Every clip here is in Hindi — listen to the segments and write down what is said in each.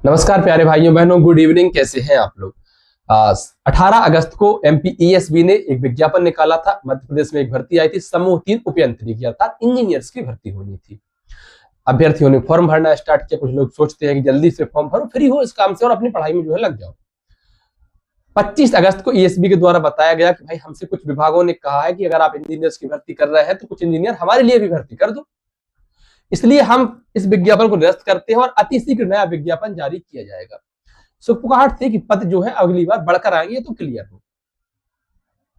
नमस्कार प्यारे भाइयों बहनों, गुड इवनिंग। कैसे हैं आप लोग। 18 अगस्त को एमपीईएसबी ने एक विज्ञापन निकाला था। मध्य प्रदेश में एक भर्ती आई थी, समूह 3 उपयंत्री की, अर्थात इंजीनियर्स की भर्ती होनी थी। अभ्यर्थियों ने फॉर्म भरना स्टार्ट किया। कुछ लोग सोचते हैं कि जल्दी से फॉर्म भरो, फ्री हो इस काम से और अपनी पढ़ाई में जो है लग जाओ। 25 अगस्त को ईएसबी के द्वारा बताया गया कि भाई हमसे कुछ विभागों ने कहा है कि अगर आप इंजीनियर्स की भर्ती कर रहे हैं तो कुछ इंजीनियर हमारे लिए भी भर्ती कर दो। इसलिए हम इस विज्ञापन को निरस्त करते हैं और अति शीघ्र नया विज्ञापन जारी किया जाएगा। सुखपुकार थी कि पद जो है अगली बार बढ़कर आएंगे, तो क्लियर हो।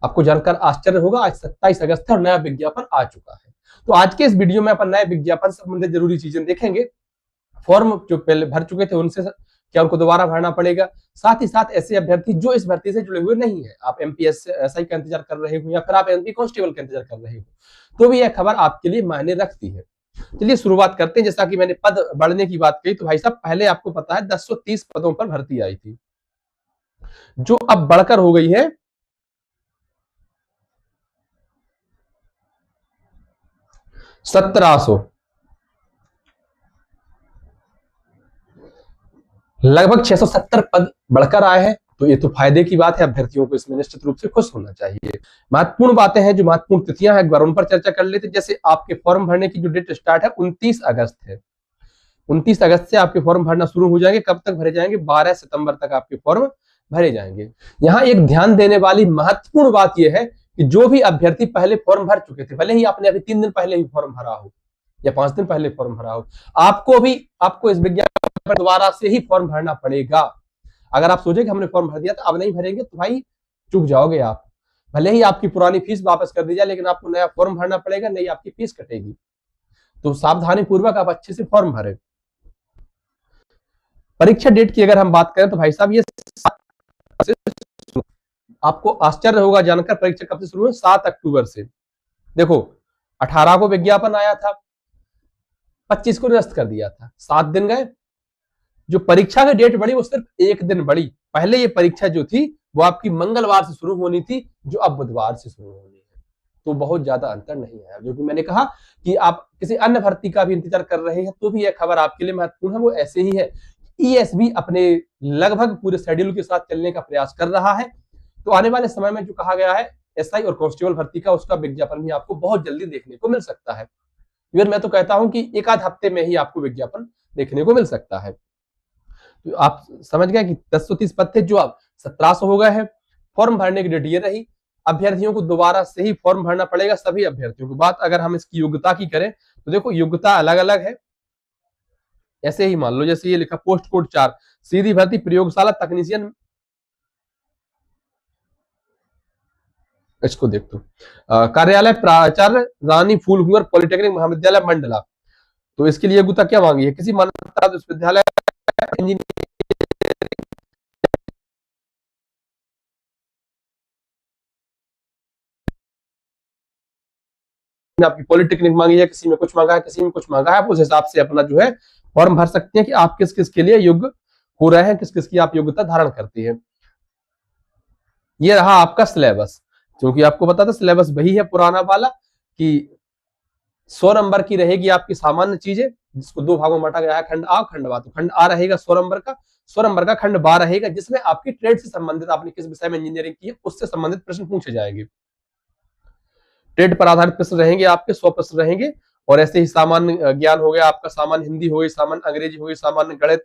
आपको जानकर आश्चर्य होगा, आज 27 अगस्त है और नया विज्ञापन आ चुका है। तो आज के इस वीडियो में अपन नए विज्ञापन से संबंधित जरूरी चीजें देखेंगे। फॉर्म जो पहले भर चुके थे उनसे क्या उनको दोबारा भरना पड़ेगा, साथ ही साथ ऐसे अभ्यर्थी जो इस भर्ती से जुड़े हुए नहीं है, आप एमपीएसआई का इंतजार कर रहे हो या फिर आप एमपी कांस्टेबल का इंतजार कर रहे हो, तो भी यह खबर आपके लिए मायने रखती है। चलिए शुरुआत करते हैं। जैसा कि मैंने पद बढ़ने की बात कही, तो भाई साहब पहले आपको पता है 1030 पदों पर भर्ती आई थी, जो अब बढ़कर हो गई है 1700। लगभग 670 पद बढ़कर आए हैं। तो ये तो फायदे की बात है, अभ्यर्थियों को इसमें निश्चित रूप से खुश होना चाहिए। महत्वपूर्ण बातें हैं, जो महत्वपूर्ण तिथियां हैं, एक बार उन पर चर्चा कर लेते हैं। जैसे आपके फॉर्म भरने की जो डेट स्टार्ट है 29 अगस्त है। 29 अगस्त से आपके फॉर्म भरना शुरू हो जाएंगे। कब तक भरे जाएंगे? 12 सितंबर तक आपके फॉर्म भरे जाएंगे। यहाँ एक ध्यान देने वाली महत्वपूर्ण बात यह है कि जो भी अभ्यर्थी पहले फॉर्म भर चुके थे, भले ही आपने अभी 3 दिन पहले ही फॉर्म भरा हो या 5 दिन पहले फॉर्म भरा हो, आपको इस विज्ञापन पर दोबारा से ही फॉर्म भरना पड़ेगा। अगर आप सोचे कि हमने फॉर्म भर दिया तो अब नहीं भरेंगे, तो भाई चूक जाओगे आप। भले ही आपकी पुरानी फीस वापस कर दी जाए, लेकिन आपको नया फॉर्म भरना पड़ेगा, नहीं आपकी फीस कटेगी। तो सावधानी पूर्वक आप अच्छे से फॉर्म भरें। परीक्षा डेट की अगर हम बात करें तो भाई साहब ये आपको आश्चर्य होगा जानकर, परीक्षा कब से शुरू है? 7 अक्टूबर से। देखो 18 को विज्ञापन आया था, 25 को निरस्त कर दिया था, 7 दिन गए। जो परीक्षा की डेट बढ़ी वो सिर्फ 1 दिन बढ़ी। पहले ये परीक्षा जो थी वो आपकी मंगलवार से शुरू होनी थी, जो अब बुधवार से शुरू होनी है। तो बहुत ज्यादा अंतर नहीं है। जो कि मैंने कहा कि आप किसी अन्य भर्ती का भी इंतजार कर रहे हैं तो भी यह खबर आपके लिए महत्वपूर्ण है। वो ऐसे ही है। ईएसबी अपने लगभग पूरे शेड्यूल के साथ चलने का प्रयास कर रहा है। तो आने वाले समय में जो कहा गया है एसआई और कांस्टेबल भर्ती का, उसका विज्ञापन भी आपको बहुत जल्दी देखने को मिल सकता है। फिर मैं तो कहता हूं कि एक आध हफ्ते में ही आपको विज्ञापन देखने को मिल सकता है। तो आप समझ गए कि 1030 पद थे, जो अब 1700 हो गए हैं। फॉर्म भरने की डेट ये रही। अभ्यर्थियों को दोबारा से ही फॉर्म भरना पड़ेगा, सभी अभ्यर्थियों को। बात अगर हम इसकी योग्यता की करें तो देखो योग्यता अलग अलग है। ऐसे ही मान लो, जैसे ये लिखा पोस्ट कोड 4 सीधी भर्ती प्रयोगशाला तकनीशियन, इसको देख दो। कार्यालय प्राचार्य रानी फूलकुंवर पॉलिटेक्निक महाविद्यालय मंडला। तो इसके लिए योग्यता क्या मांगी है? किसी मान्यता विश्वविद्यालय इंजीनियरिंग, आपकी पॉलिटेक्निक मांगी है, किसी में कुछ मांगा है, किसी में कुछ मांगा है। उस हिसाब से अपना जो है फॉर्म भर सकते हैं कि आप किस किस के लिए योग्य हो रहे हैं, किस किस की आप योग्यता धारण करती है। ये रहा आपका सिलेबस। क्योंकि आपको पता था सिलेबस वही है पुराना वाला, कि 100 नंबर की रहेगी आपकी सामान्य चीजें, जिसको 2 भागों में बांटा गया है, खंड आ खंड बा। तो खंड आ रहेगा 100 नंबर का, 100 नंबर का खंड बा रहेगा, जिसमें आपकी ट्रेड से संबंधित, आपने किस विषय में इंजीनियरिंग की है उससे संबंधित प्रश्न पूछे जाएंगे। ट्रेड पर आधारित प्रश्न रहेंगे आपके, 100 प्रश्न रहेंगे। और ऐसे ही सामान्य ज्ञान हो गया आपका, सामान्य हिंदी हो गई, सामान्य अंग्रेजी हो गई, सामान्य गणित,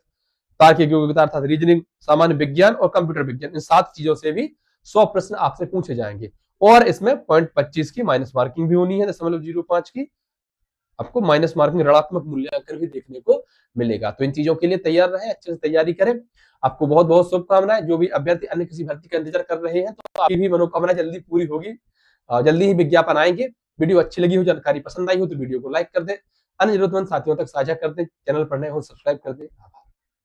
तार्किक योग्यता अर्थात रीजनिंग, सामान्य विज्ञान और कंप्यूटर विज्ञान, इन 7 चीजों से भी 100 प्रश्न आपसे पूछे जाएंगे। और इसमें 0.25 की माइनस मार्किंग भी होनी है, 0.05 की आपको माइनस मार्किंग, ऋणात्मक मूल्यांकन भी देखने को मिलेगा। तो इन चीजों के लिए तैयार रहे, अच्छे से तैयारी करें। आपको बहुत बहुत शुभकामनाएं। जो भी अभ्यर्थी अन्य किसी भर्ती का इंतजार कर रहे हैं, तो आपकी भी मनोकामना जल्दी पूरी होगी। जल्दी ही विज्ञापन आएंगे। वीडियो अच्छी लगी हो, जानकारी पसंद आई हो तो वीडियो को लाइक कर दें, अन्य जरूरतमंद साथियों तक साझा कर दें। चैनल पर नए हो सब्सक्राइब कर दें।